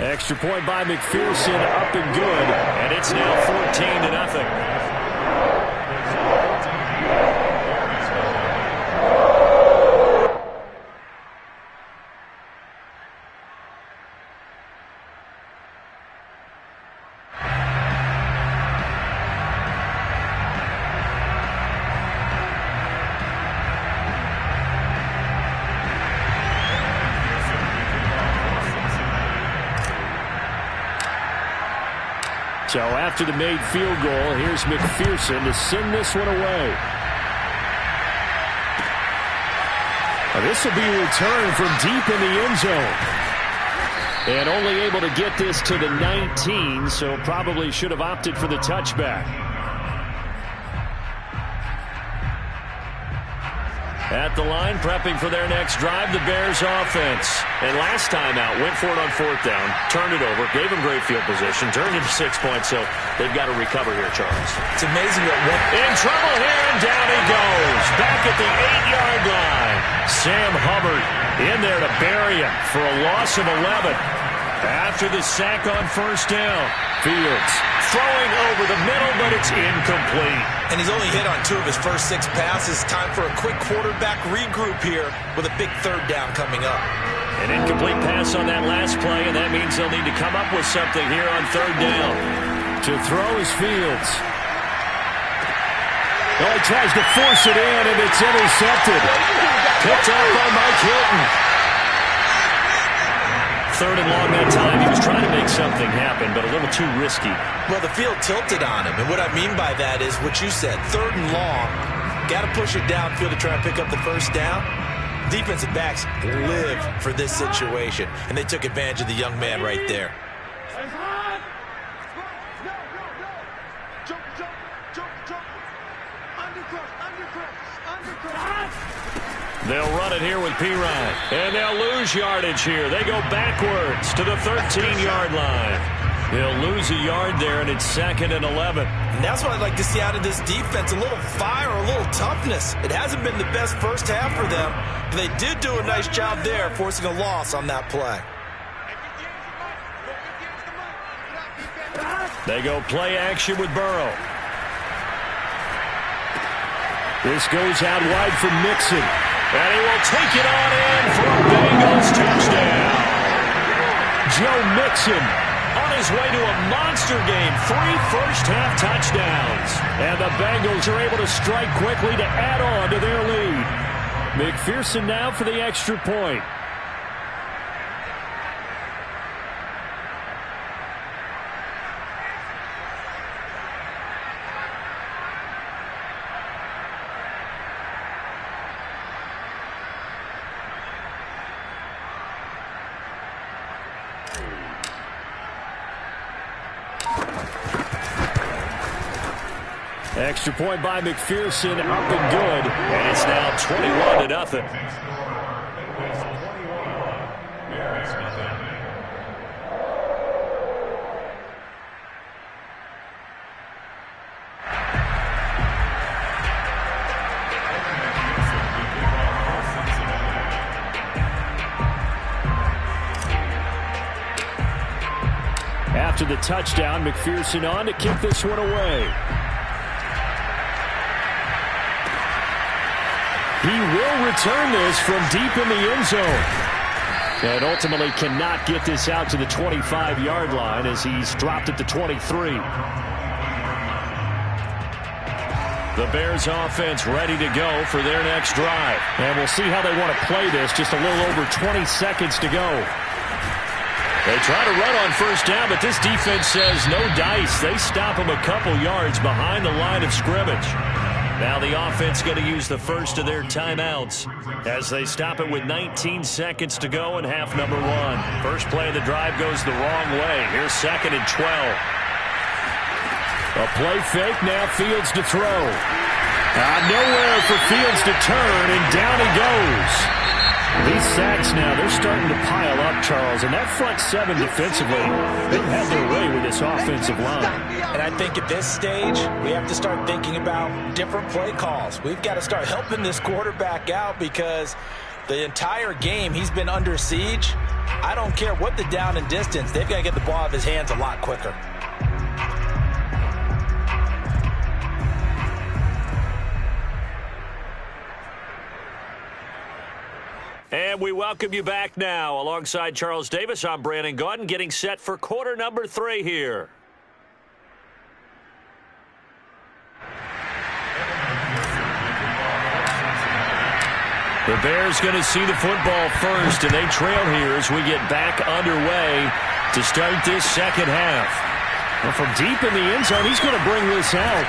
Extra point by McPherson, up and good, and it's now 14-0. So after the made field goal, here's McPherson to send this one away. Now this will be a return from deep in the end zone. And only able to get this to the 19, so probably should have opted for the touchback. At the line, prepping for their next drive, the Bears offense. And last time out, went for it on fourth down, turned it over, gave them great field position, turned it to 6 points, so they've got to recover here, Charles. It's amazing what went. In trouble here, and down he goes. Back at the 8-yard line. Sam Hubbard in there to bury him for a loss of 11. After the sack on first down, Fields throwing over the middle, but it's incomplete. And he's only hit on 2 of his first 6 passes. Time for a quick quarterback regroup here with a big third down coming up. An incomplete pass on that last play, and that means they'll need to come up with something here on third down. To throw is Fields. Oh, he tries to force it in, and it's intercepted. Picked up by Mike Hilton. Third and long that time. He was trying to make something happen, but a little too risky. Well, the field tilted on him, and what I mean by that is what you said. Third and long, got to push it downfield to try and pick up the first down. Defensive backs live for this situation, and they took advantage of the young man right there. They'll run it here with Pirine, and they'll lose yardage here. They go backwards to the 13-yard line. They'll lose a yard there, and it's 2nd and 11. And that's what I'd like to see out of this defense, a little fire, a little toughness. It hasn't been the best first half for them, but they did do a nice job there, forcing a loss on that play. They go play action with Burrow. This goes out wide for Mixon. And he will take it on in for a Bengals touchdown. Joe Mixon on his way to a monster game. 3 first-half touchdowns. And the Bengals are able to strike quickly to add on to their lead. McPherson now for the extra point. Extra point by McPherson, up and good, and it's now 21-0. After the touchdown, McPherson on to kick this one away. He will return this from deep in the end zone. And ultimately cannot get this out to the 25-yard line as he's dropped it to 23. The Bears offense ready to go for their next drive. And we'll see how they want to play this. Just a little over 20 seconds to go. They try to run on first down, but this defense says no dice. They stop him a couple yards behind the line of scrimmage. Now the offense going to use the first of their timeouts as they stop it with 19 seconds to go in half number 1. First play of the drive goes the wrong way. Here's 2nd and 12. A play fake, now Fields to throw. Nowhere for Fields to turn, and down he goes. These sacks now, they're starting to pile up, Charles, and that front 7 defensively, they've had their way with this offensive line. And I think at this stage, we have to start thinking about different play calls. We've got to start helping this quarterback out because The entire game, he's been under siege. I don't care what the down and distance. They've got to get the ball out of his hands a lot quicker. And we welcome you back now. Alongside Charles Davis, I'm Brandon Gaudin, getting set for quarter number 3 here. The Bears going to see the football first, and they trail here as we get back underway to start this second half. Well, from deep in the end zone, he's going to bring this out.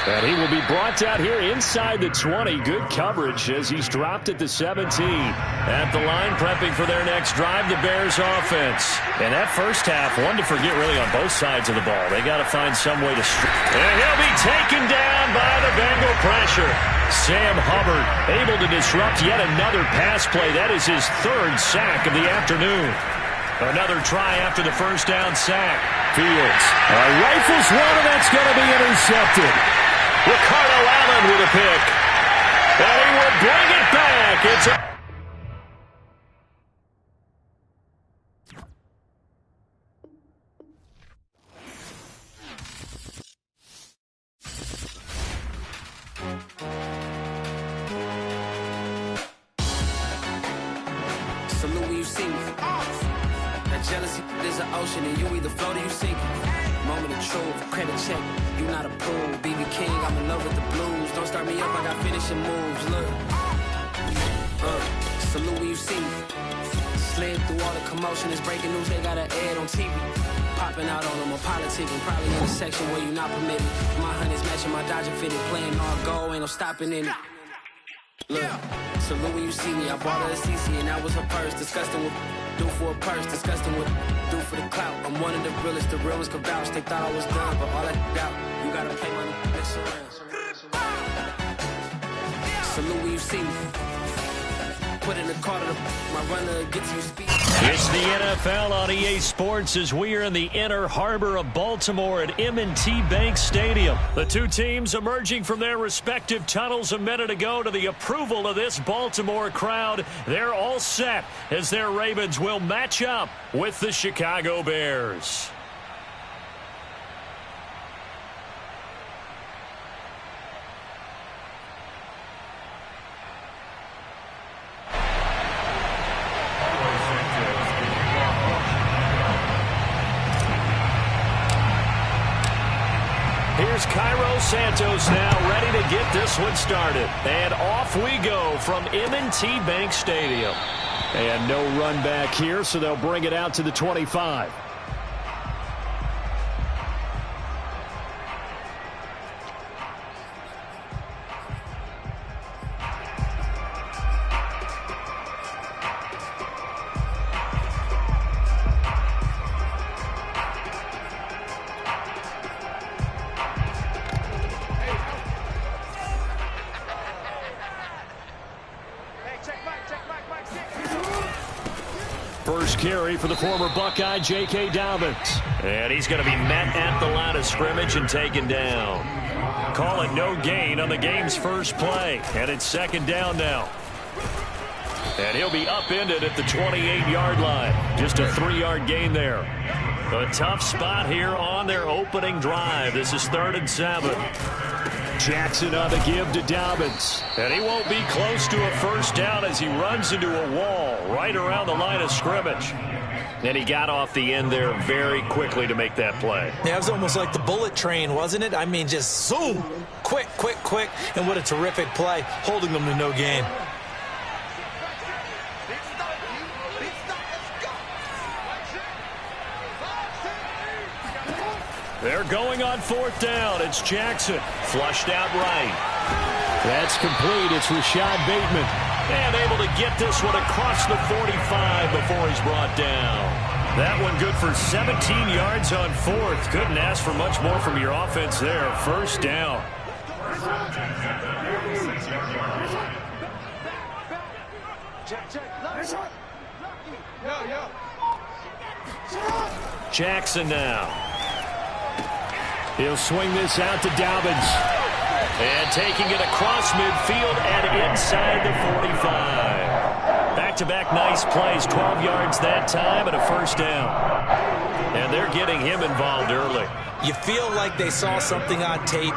And he will be brought out here inside the 20. Good coverage as he's dropped at the 17. At the line, prepping for their next drive, the Bears offense. And that first half, one to forget really on both sides of the ball. They got to find some way to... And he'll be taken down by the Bengal pressure. Sam Hubbard able to disrupt yet another pass play. That is his 3rd sack of the afternoon. Another try after the first down sack. Fields rifles one, and that's going to be intercepted. Ricardo Allen with a pick. And he will bring it back. It's a... Salute when you see me. That jealousy is an ocean, and you either float or you sink. Moment of truth, credit check, you not approved. BB King, I'm in love with the blues. Don't start me up, I got finishing moves. Look, salute when you see me. Slid through all the commotion, it's breaking news, they got an ad on TV. Popping out on them, a politicking, probably in a section where you not permitted. My honey's matching my Dodger fitted, playing all go, ain't no stopping in it. Look, salute when you see me. I bought her a CC and that was her purse. Disgusting with do for a purse. Disgusting with do for the clout. I'm one of the realest. The real ones could vouch. They thought I was done, but all I doubt. You gotta pay money. Mix around. Salute when you see me. Put in the car to my runner gets you speed. It's the NFL on EA Sports as we are in the inner harbor of Baltimore at M&T Bank Stadium. The two teams emerging from their respective tunnels a minute ago to the approval of this Baltimore crowd. They're all set as their Ravens will match up with the Chicago Bears. Here's Cairo Santos now ready to get this one started. And off we go from M&T Bank Stadium. And no run back here, so they'll bring it out to the 25. First carry for the former Buckeye, J.K. Dobbins. And he's going to be met at the line of scrimmage and taken down. Call it no gain on the game's first play. And it's second down now. And he'll be upended at the 28-yard line. Just a 3-yard gain there. A tough spot here on their opening drive. This is 3rd and 7. Jackson on the give to Dobbins. And he won't be close to a first down as he runs into a wall right around the line of scrimmage. And he got off the end there very quickly to make that play. Yeah, it was almost like the bullet train, wasn't it? I mean, just zoom. Quick, quick, quick. And what a terrific play, holding them to no gain. They're going on 4th down. It's Jackson. Flushed out right. That's complete. It's Rashad Bateman. And able to get this one across the 45 before he's brought down. That one good for 17 yards on 4th. Couldn't ask for much more from your offense there. First down. Jackson now. He'll swing this out to Dobbins. And taking it across midfield and inside the 45. back-to-back nice plays, 12 yards that time and a first down. And they're getting him involved early. You feel like they saw something on tape,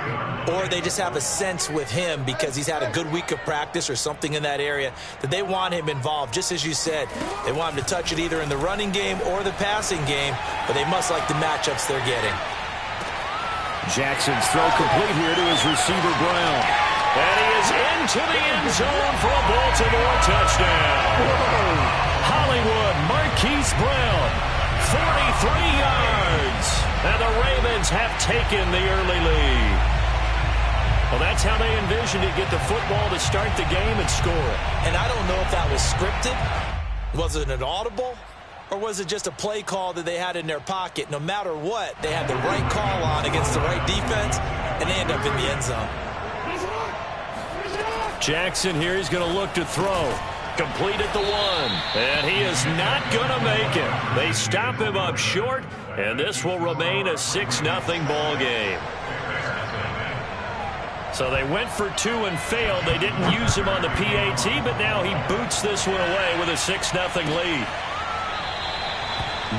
or they just have a sense with him because he's had a good week of practice or something in that area that they want him involved. Just as you said, they want him to touch it either in the running game or the passing game, but they must like the matchups they're getting. Jackson's throw complete here to his receiver, Brown. And he is into the end zone for a Baltimore touchdown. Hollywood Marquise Brown, 43 yards. And the Ravens have taken the early lead. Well, that's how they envisioned it, get the football to start the game and score it. And I don't know if that was scripted. Was it an audible? Or was it just a play call that they had in their pocket? No matter what, they had the right call on against the right defense, and they end up in the end zone. Jackson here, he's going to look to throw. Complete at the 1. And he is not going to make it. They stop him up short, and this will remain a 6-0 ball game. So they went for 2 and failed. They didn't use him on the PAT, but now he boots this one away with a 6-0 lead.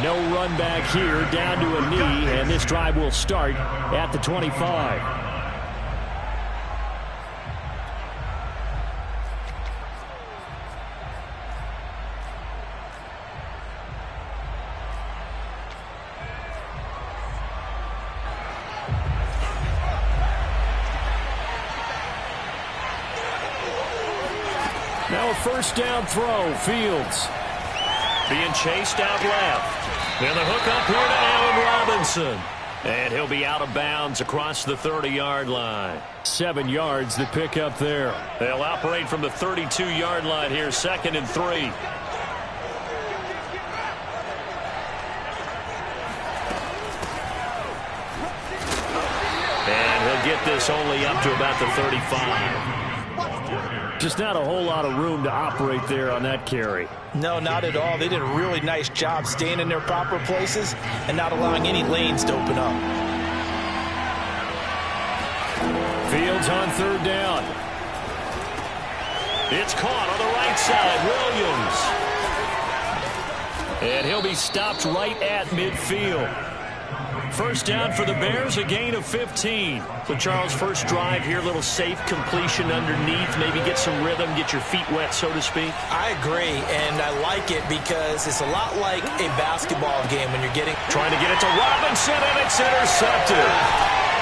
No run back here, down to a knee, and this drive will start at the 25. Now a first down throw, Fields. Being chased out left. And the hook up here to Allen Robinson. And he'll be out of bounds across the 30-yard line. 7 yards to pick up there. They'll operate from the 32-yard line here, 2nd and 3. And he'll get this only up to about the 35. Just not a whole lot of room to operate there on that carry. No, not at all. They did a really nice job staying in their proper places and not allowing any lanes to open up. Fields on 3rd down. It's caught on the right side, Williams. And he'll be stopped right at midfield. First down for the Bears, a gain of 15. So, Charles, first drive here, little safe completion underneath, maybe get some rhythm, get your feet wet, so to speak. I agree, and I like it because it's a lot like a basketball game when you're trying to get it to Robinson, and it's intercepted.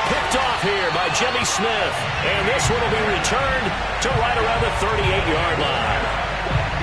Picked off here by Jimmy Smith, and this one will be returned to right around the 38-yard line.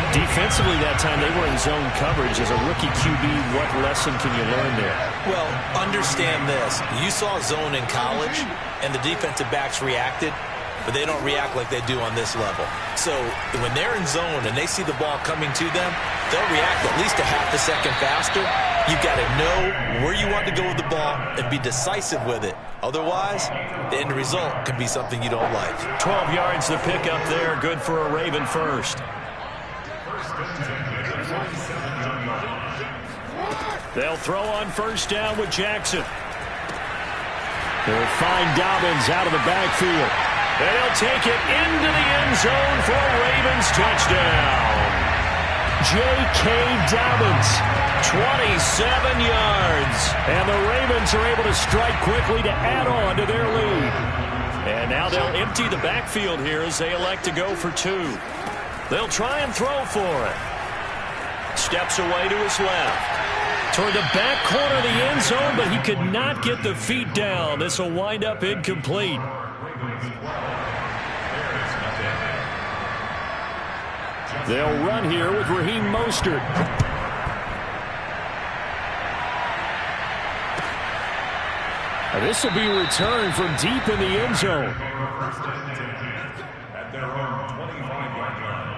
Defensively that time, they were in zone coverage. As a rookie QB, what lesson can you learn there? Well, understand this. You saw zone in college, and the defensive backs reacted, but they don't react like they do on this level. So when they're in zone and they see the ball coming to them, they'll react at least a half a second faster. You've got to know where you want to go with the ball and be decisive with it. Otherwise, the end result can be something you don't like. 12 yards to pick up there. Good for a Raven first. They'll throw on first down with Jackson. They'll find Dobbins out of the backfield. And he'll take it into the end zone for a Ravens touchdown. J.K. Dobbins, 27 yards. And the Ravens are able to strike quickly to add on to their lead. And now they'll empty the backfield here as they elect to go for 2. They'll try and throw for it. Steps away to his left. Toward the back corner of the end zone, but he could not get the feet down. This will wind up incomplete. They'll run here with Raheem Mostert. This will be returned from deep in the end zone. At their own 25-yard line.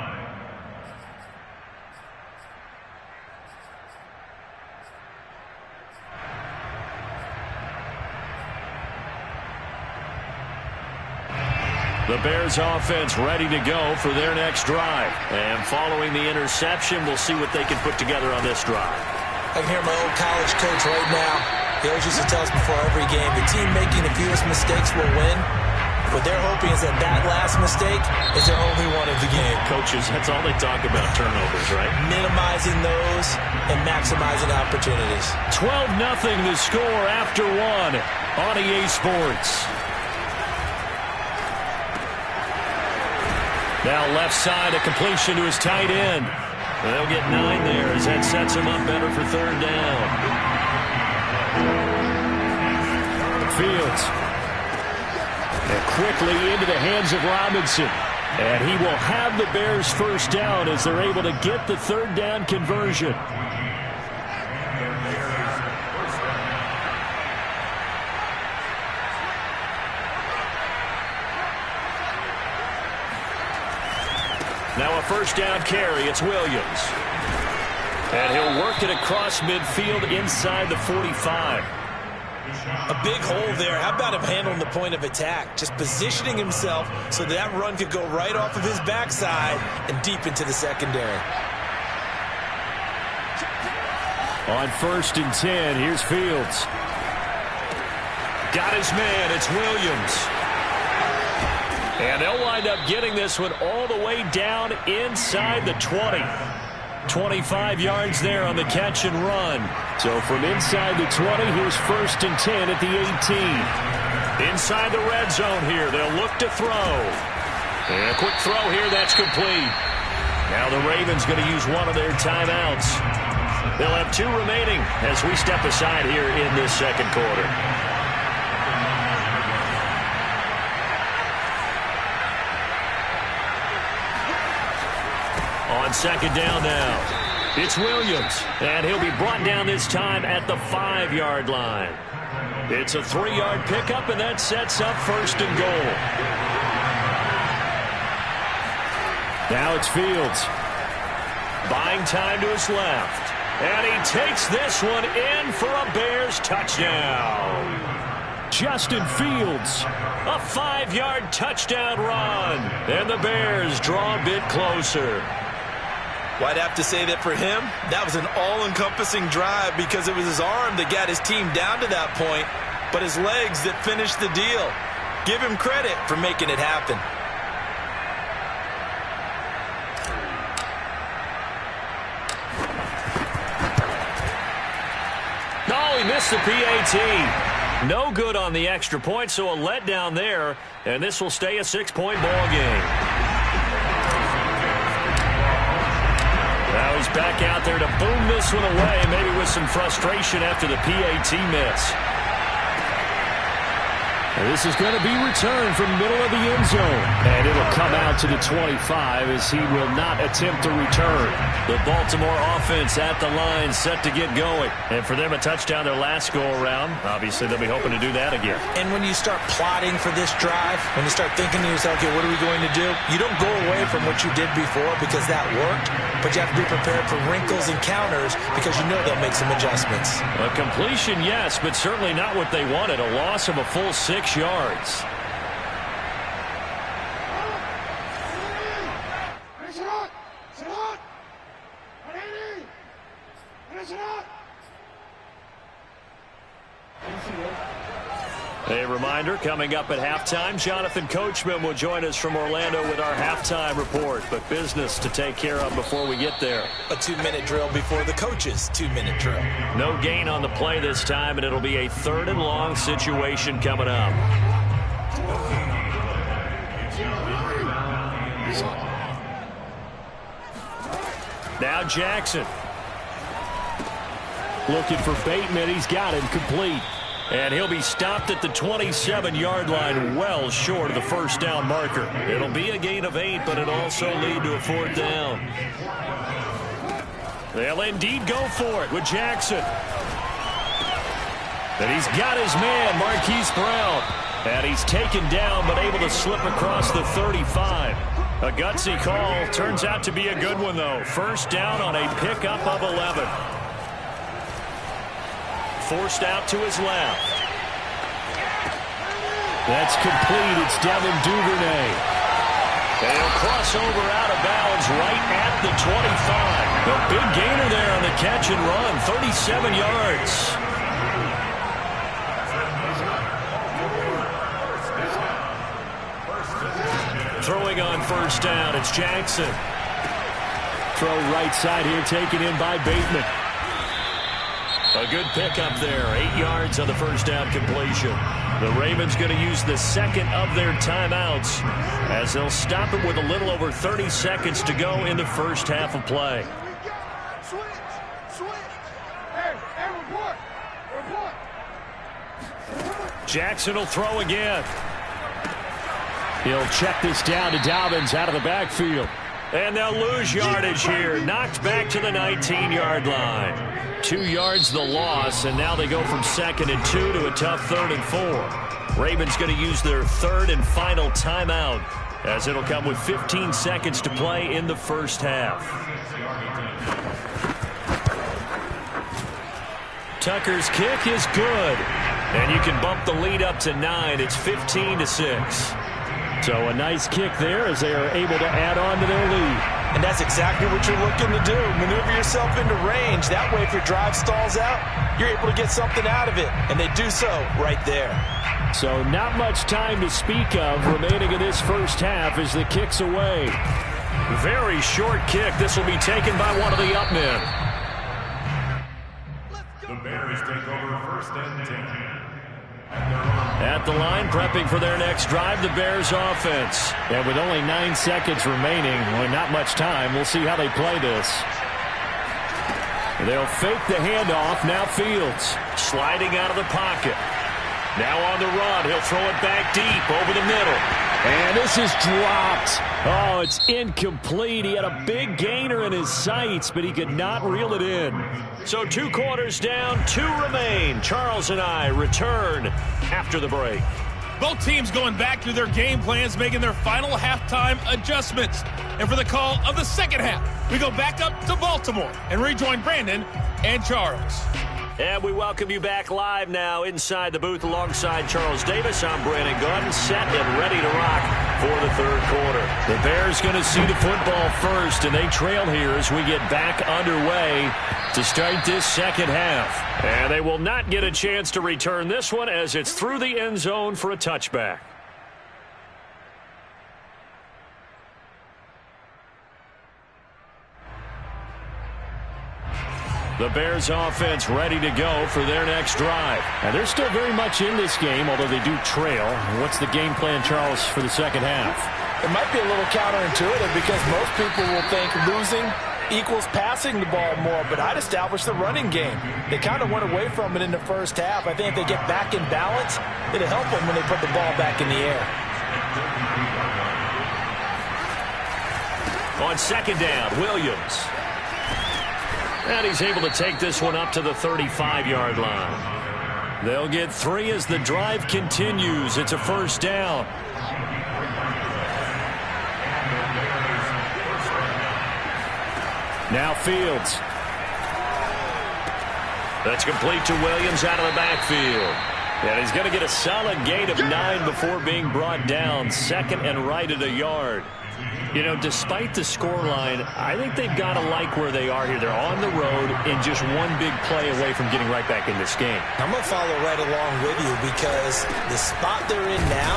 The Bears offense ready to go for their next drive. And following the interception, we'll see what they can put together on this drive. I can hear my old college coach right now. He always used to tell us before every game, the team making the fewest mistakes will win. What they're hoping is that that last mistake is their only one of the game. Coaches, that's all they talk about, turnovers, right? Minimizing those and maximizing opportunities. 12-0 the score after one on EA Sports. Now left side, a completion to his tight end. They'll get 9 there as that sets him up better for third down. Fields. And quickly into the hands of Robinson. And he will have the Bears first down as they're able to get the third down conversion. Now a first down carry. It's Williams. And he'll work it across midfield inside the 45. A big hole there. How about him handling the point of attack? Just positioning himself so that run could go right off of his backside and deep into the secondary. On 1st and 10, here's Fields. Got his man. It's Williams. And they'll wind up getting this one all the way down inside the 20. 25 yards there on the catch and run. So from inside the 20, here's 1st and 10 at the 18. Inside the red zone here, they'll look to throw. And a quick throw here, that's complete. Now the Ravens going to use one of their timeouts. They'll have 2 remaining as we step aside here in this second quarter. On second down now, it's Williams, and he'll be brought down this time at the 5-yard line. It's a 3-yard pickup, and that sets up 1st and goal. Now it's Fields. Buying time to his left, and he takes this one in for a Bears touchdown. Justin Fields, a 5-yard touchdown run, and the Bears draw a bit closer. Well, I'd have to say that for him, that was an all-encompassing drive because it was his arm that got his team down to that point, but his legs that finished the deal. Give him credit for making it happen. Oh, he missed the PAT. No good on the extra point, so a letdown there, and this will stay a 6-point ball game. Now he's back out there to boom this one away, maybe with some frustration after the PAT miss. And this is going to be returned from middle of the end zone. And it'll come out to the 25 as he will not attempt to return. The Baltimore offense at the line set to get going. And for them, a touchdown their last go-around. Obviously, they'll be hoping to do that again. And when you start plotting for this drive, when you start thinking to yourself, okay, what are we going to do? You don't go away from what you did before because that worked. But you have to be prepared for wrinkles and counters because you know they'll make some adjustments. A completion, yes, but certainly not what they wanted. A loss of a full 6 yards. A reminder, coming up at halftime, Jonathan Coachman will join us from Orlando with our halftime report. But business to take care of before we get there. A 2-minute drill before the coach's 2-minute drill. No gain on the play this time, and it'll be a 3rd and long situation coming up. Now Jackson. Looking for Bateman. He's got him complete. And he'll be stopped at the 27-yard line, well short of the first down marker. It'll be a gain of 8, but it'll also lead to a 4th down. They'll indeed go for it with Jackson. And he's got his man, Marquise Brown. And he's taken down, but able to slip across the 35. A gutsy call. Turns out to be a good one, though. First down on a pickup of 11. Forced out to his left. That's complete. It's Devin Duvernay. They'll cross over out of bounds right at the 25. A big gainer there on the catch and run. 37 yards. throwing on first down. It's Jackson. Throw right side here, taken in by Bateman. A good pickup there. 8 yards on the first down completion. The Ravens going to use the second of their timeouts as they'll stop it with a little over 30 seconds to go in the first half of play. Jackson will throw again. He'll check this down to Dobbins out of the backfield. And they'll lose yardage here. Knocked back to the 19-yard line. 2 yards the loss, and now they go from 2nd and 2 to a tough 3rd and 4. Ravens going to use their 3rd and final timeout as it'll come with 15 seconds to play in the first half. Tucker's kick is good, and you can bump the lead up to 9. It's 15-6. So a nice kick there as they are able to add on to their lead. And that's exactly what you're looking to do. Maneuver yourself into range. That way, if your drive stalls out, you're able to get something out of it. And they do so right there. So not much time to speak of remaining in this first half as the kick's away. Very short kick. This will be taken by one of the up men. The Bears take over 1st and 10. At the line, prepping for their next drive, the Bears offense. And with only 9 seconds remaining, well, not much time, we'll see how they play this. They'll fake the handoff. Now Fields sliding out of the pocket. Now on the run. He'll throw it back deep over the middle. And this is dropped. Oh, it's incomplete. He had a big gainer in his sights, but he could not reel it in. So 2 quarters down, 2 remain. Charles and I return after the break. Both teams going back through their game plans, making their final halftime adjustments. And for the call of the second half, we go back up to Baltimore and rejoin Brandon and Charles. And we welcome you back live now inside the booth alongside Charles Davis. I'm Brandon Gaudin, set and ready to rock for the 3rd quarter. The Bears going to see the football first, and they trail here as we get back underway to start this second half. And they will not get a chance to return this one as it's through the end zone for a touchback. The Bears offense ready to go for their next drive. And they're still very much in this game, although they do trail. What's the game plan, Charles, for the second half? It might be a little counterintuitive because most people will think losing equals passing the ball more, but I'd establish the running game. They kind of went away from it in the first half. I think if they get back in balance, it'll help them when they put the ball back in the air. On 2nd down, Williams. And he's able to take this one up to the 35-yard line. They'll get 3 as the drive continues. It's a 1st down. Now Fields. That's complete to Williams out of the backfield. And he's going to get a solid gain of 9 before being brought down. 2nd and right at a yard. You know, despite the scoreline, I think they've got to like where they are here. They're on the road and just one big play away from getting right back in this game. I'm going to follow right along with you because the spot they're in now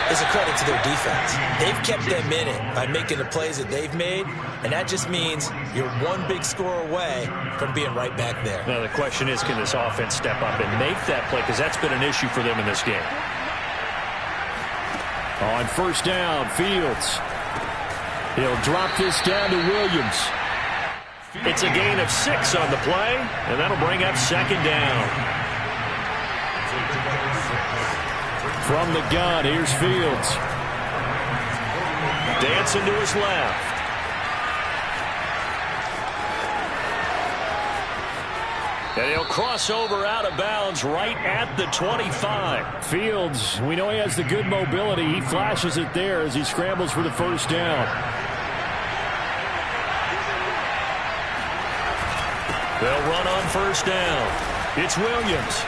is a credit to their defense. They've kept them in it by making the plays that they've made, and that just means you're one big score away from being right back there. Now, the question is, can this offense step up and make that play? Because that's been an issue for them in this game. On 1st down, Fields. He'll drop this down to Williams. It's a gain of 6 on the play, and that'll bring up 2nd down. From the gun, here's Fields. Dancing to his left. And he'll cross over out of bounds right at the 25. Fields, we know he has the good mobility. He flashes it there as he scrambles for the 1st down. They'll run on 1st down. It's Williams.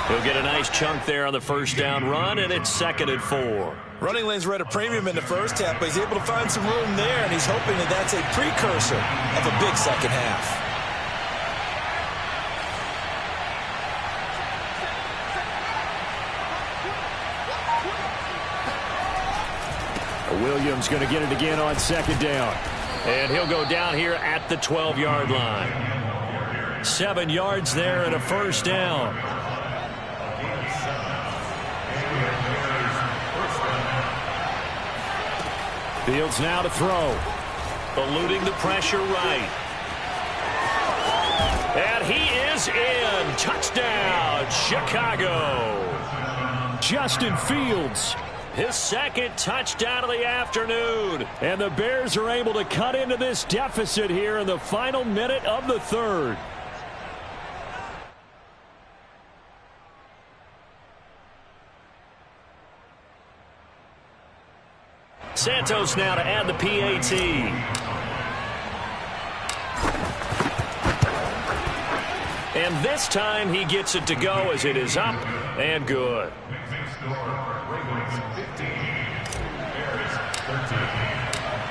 He'll get a nice chunk there on the 1st down run, and it's 2nd and 4. Running lanes were at a premium in the first half, but he's able to find some room there, and he's hoping that that's a precursor of a big second half. Williams going to get it again on second down. And he'll go down here at the 12-yard line. 7 yards there and a first down. Fields now to throw. Eluding the pressure right. And he is in. Touchdown, Chicago. Justin Fields, his second touchdown of the afternoon. And the Bears are able to cut into this deficit here in the final minute of the third. Santos now to add the PAT. And this time he gets it to go as it is up and good.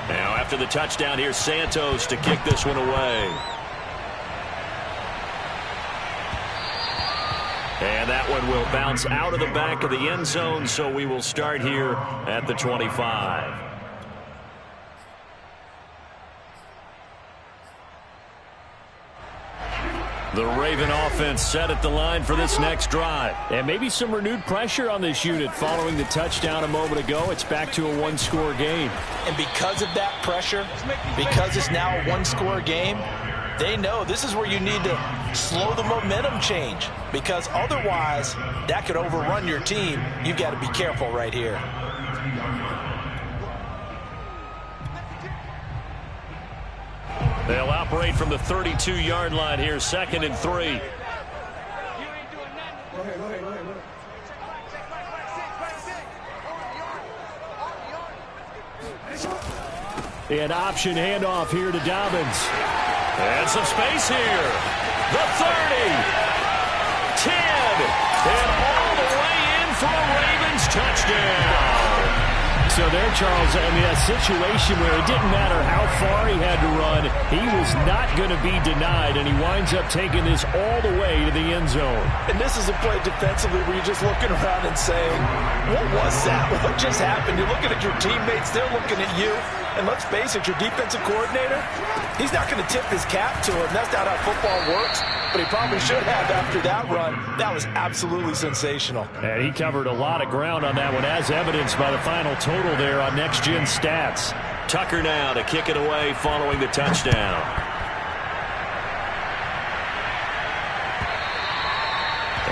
Now after the touchdown, here's Santos to kick this one away. And that one will bounce out of the back of the end zone, so we will start here at the 25. The Raven offense set at the line for this next drive. And maybe some renewed pressure on this unit following the touchdown a moment ago. It's back to a one-score game. And because of that pressure, because it's now a one-score game, they know this is where you need to slow the momentum change, because otherwise that could overrun your team. You've got to be careful right here. They'll operate from the 32-yard line here, 2nd and 3. An option handoff here to Dobbins. And some space here. The 30. 10. And all the way in for a Ravens touchdown. So there, Charles, I mean, a situation where it didn't matter how far he had to run, he was not going to be denied, and he winds up taking this all the way to the end zone. And this is a play defensively where you're just looking around and saying, what was that? What just happened? You're looking at your teammates, they're looking at you. And let's face it, your defensive coordinator, he's not going to tip his cap to him. That's not how football works, but he probably should have after that run. That was absolutely sensational. And he covered a lot of ground on that one, as evidenced by the final total there on Next Gen Stats. Tucker now to kick it away following the touchdown.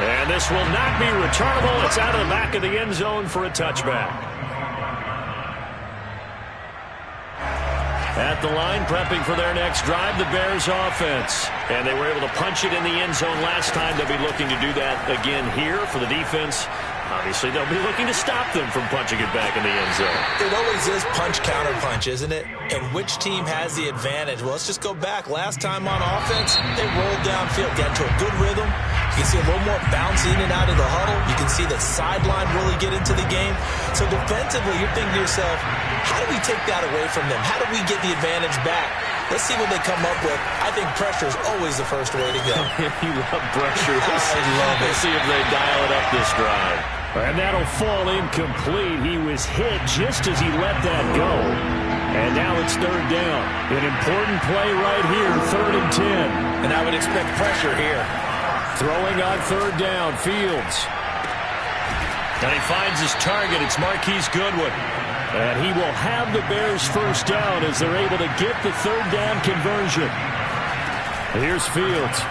And this will not be returnable. It's out of the back of the end zone for a touchback. At the line, prepping for their next drive, the Bears offense. And they were able to punch it in the end zone last time. They'll be looking to do that again here for the defense. Obviously, they'll be looking to stop them from punching it back in the end zone. It always is punch-counter-punch, isn't it? And which team has the advantage? Well, let's just go back. Last time on offense, they rolled downfield, got into a good rhythm. You can see a little more bounce in and out of the huddle. You can see the sideline really get into the game. So defensively, you're thinking to yourself, how do we take that away from them? How do we get the advantage back? Let's see what they come up with. I think pressure is always the first way to go. You love pressure. I love it. Let's see if they dial it up this drive. And that'll fall incomplete. He was hit just as he let that go. And now it's third down. An important play right here, 3rd and 10. And I would expect pressure here. Throwing on third down, Fields. And he finds his target. It's Marquise Goodwin. And he will have the Bears first down as they're able to get the third down conversion. Here's Fields.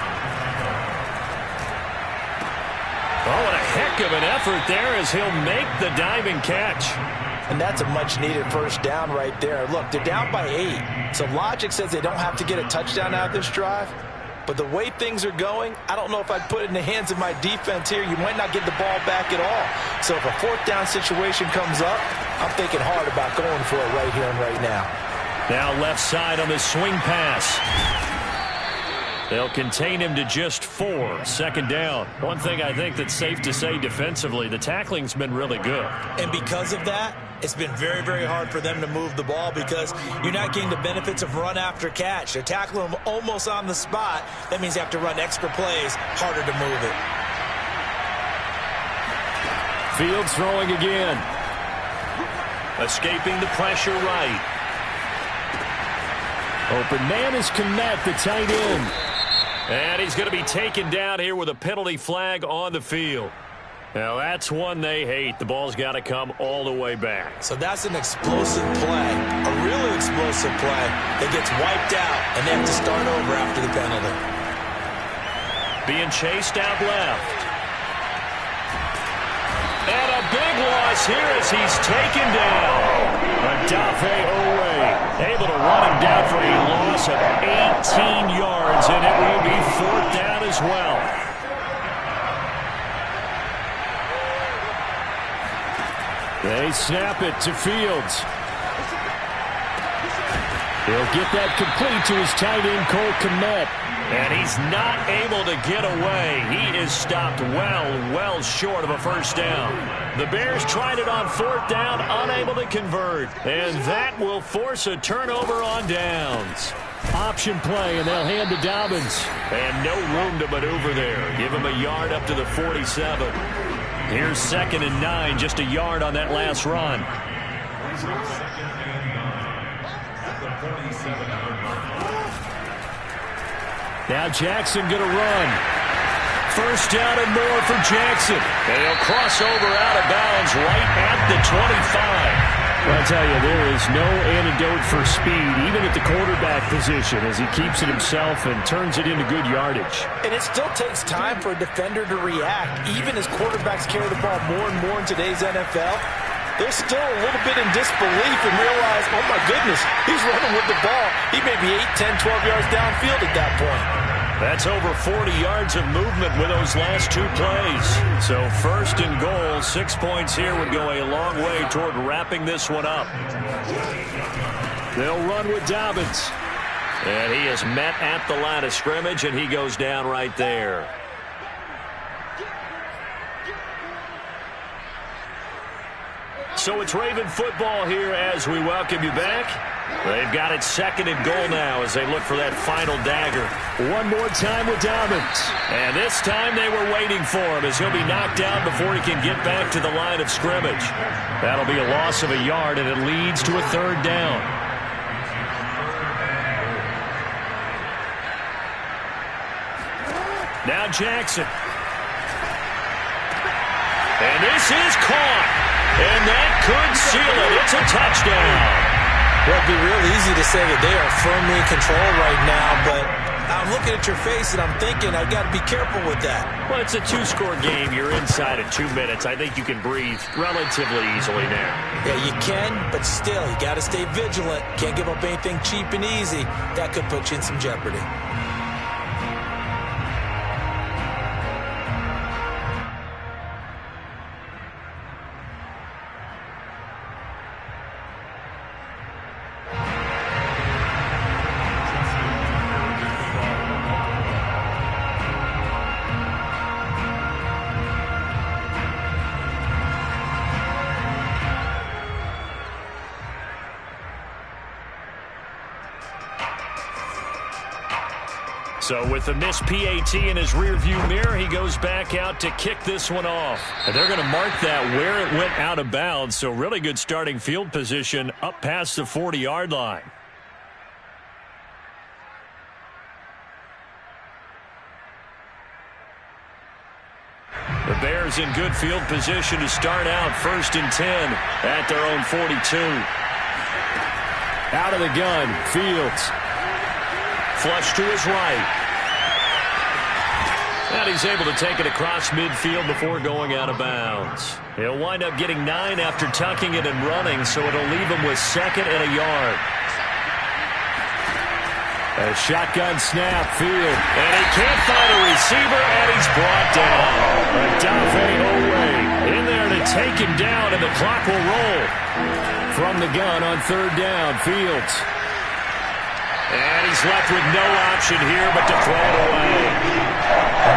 Oh, what a heck of an effort there as he'll make the diving catch. And that's a much-needed first down right there. Look, they're down by 8. So logic says they don't have to get a touchdown out of this drive. But the way things are going, I don't know if I'd put it in the hands of my defense here. You might not get the ball back at all. So if a fourth down situation comes up, I'm thinking hard about going for it right here and right now. Now left side on the swing pass. They'll contain him to just 4. Second down. One thing I think that's safe to say defensively, the tackling's been really good. And because of that, it's been very, very hard for them to move the ball because you're not getting the benefits of run after catch. They're tackling them almost on the spot. That means you have to run extra plays, harder to move it. Fields throwing again. Escaping the pressure right. Open man is Kmet, the tight end. And he's going to be taken down here with a penalty flag on the field. Now, that's one they hate. The ball's got to come all the way back. So that's an explosive play, a really explosive play that gets wiped out, and they have to start over after the penalty. Being chased out left. And a big loss here as he's taken down. Odafe Oweh able to run him down for a loss of 18 yards, and it will be 4th down as well. They snap it to Fields. He'll get that complete to his tight end, Cole Kmet. And he's not able to get away. He is stopped well short of a first down. The Bears tried it on 4th down, unable to convert. And that will force a turnover on downs. Option play, and they'll hand to Dobbins. And no room to maneuver there. Give him a yard up to the 47. Here's 2nd and 9, just a yard on that last run. Now Jackson going to run. First down and more for Jackson. And he'll cross over out of bounds right at the 25. I'll tell you, there is no antidote for speed, even at the quarterback position, as he keeps it himself and turns it into good yardage. And it still takes time for a defender to react. Even as quarterbacks carry the ball more and more in today's NFL, they're still a little bit in disbelief and realize, oh my goodness, he's running with the ball. He may be 8, 10, 12 yards downfield at that point. That's over 40 yards of movement with those last 2 plays. So 1st and goal, 6 points here would go a long way toward wrapping this one up. They'll run with Dobbins. And he is met at the line of scrimmage, and he goes down right there. So it's Raven football here as we welcome you back. They've got it 2nd and goal now as they look for that final dagger. One more time with Dobbins. And this time they were waiting for him as he'll be knocked down before he can get back to the line of scrimmage. That'll be a loss of a yard, and it leads to a 3rd down. Now Jackson. And this is caught. And that could seal it. It's a touchdown. Well, it'd be real easy to say that they are firmly in control right now, but I'm looking at your face and I'm thinking I've got to be careful with that. Well, it's a 2-score game. You're inside of 2 minutes. I think you can breathe relatively easily now. Yeah, you can, but still, you got to stay vigilant. Can't give up anything cheap and easy. That could put you in some jeopardy. So with the missed PAT in his rearview mirror, he goes back out to kick this one off. And they're going to mark that where it went out of bounds. So really good starting field position up past the 40-yard line. The Bears in good field position to start out 1st and 10 at their own 42. Out of the gun, Fields. Flush to his right. And he's able to take it across midfield before going out of bounds. He'll wind up getting 9 after tucking it and running, so it'll leave him with 2nd and a yard. A shotgun snap, Field. And he can't find a receiver, and he's brought down. Odafe Oweh in there to take him down, and the clock will roll. From the gun on 3rd down, Fields. And he's left with no option here but to throw it away.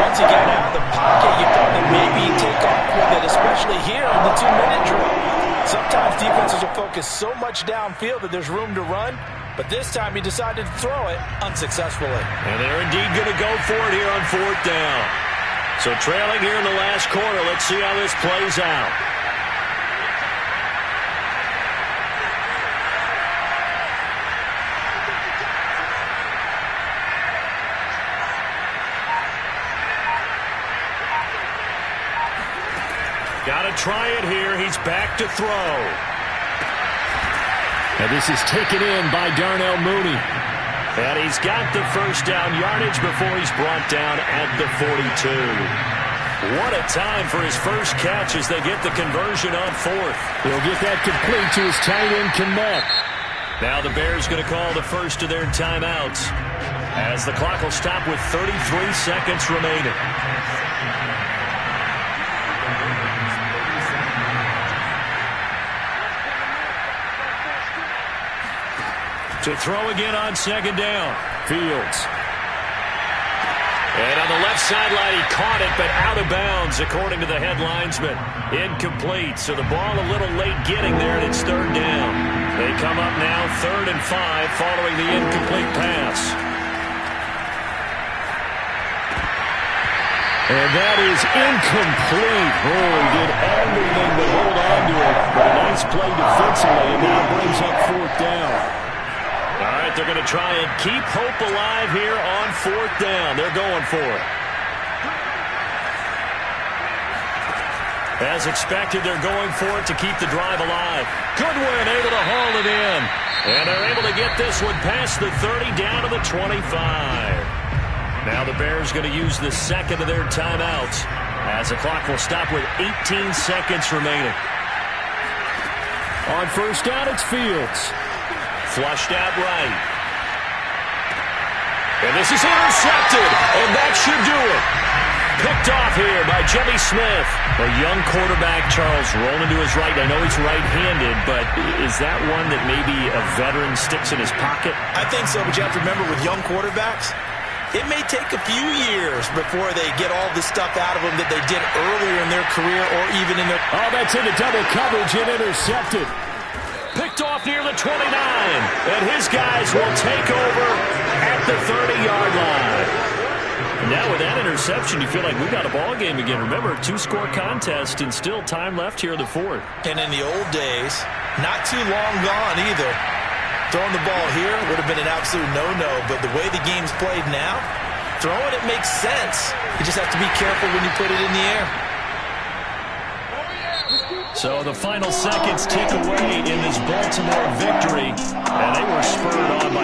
Once he got out of the pocket, you thought that maybe he'd take off with it, especially here in the 2-minute drill. Sometimes defenses will focus so much downfield that there's room to run, but this time he decided to throw it unsuccessfully. And they're indeed going to go for it here on 4th down. So trailing here in the last quarter, let's see how this plays out. to try it here. He's back to throw. And this is taken in by Darnell Mooney. And he's got the first down yardage before he's brought down at the 42. What a time for his first catch as they get the conversion on fourth. He'll get that complete to his tight end, Kmet. Now the Bears going to call the first of their timeouts as the clock will stop with 33 seconds remaining. To throw again on second down. Fields. And on the left sideline, he caught it, but out of bounds, according to the head linesman. Incomplete, so the ball a little late getting there, and it's third down. They come up now 3rd and 5 following the incomplete pass. And that is incomplete. Oh, he did everything but hold on to it. But a nice play defensively, and now brings up 4th down. All right, they're going to try and keep hope alive here on 4th down. They're going for it. As expected, they're going for it to keep the drive alive. Goodwin able to haul it in. And they're able to get this one past the 30 down to the 25. Now the Bears going to use the second of their timeouts as the clock will stop with 18 seconds remaining. On first down, it's Fields. Flushed out right. And this is intercepted, and that should do it. Picked off here by Jimmy Smith. A young quarterback, Charles, rolling to his right. I know he's right-handed, but is that one that maybe a veteran sticks in his pocket? I think so, but you have to remember with young quarterbacks, it may take a few years before they get all the stuff out of them that they did earlier in their career or even in their... Oh, that's into double coverage and intercepted. Picked off near the 29, and his guys will take over at the 30-yard line. And now with that interception, you feel like we got a ball game again. Remember, 2-score contest and still time left here in the 4th. And in the old days, not too long gone either. Throwing the ball here would have been an absolute no-no, but the way the game's played now, throwing it makes sense. You just have to be careful when you put it in the air. So the final seconds tick away in this Baltimore victory, and they were spurred on by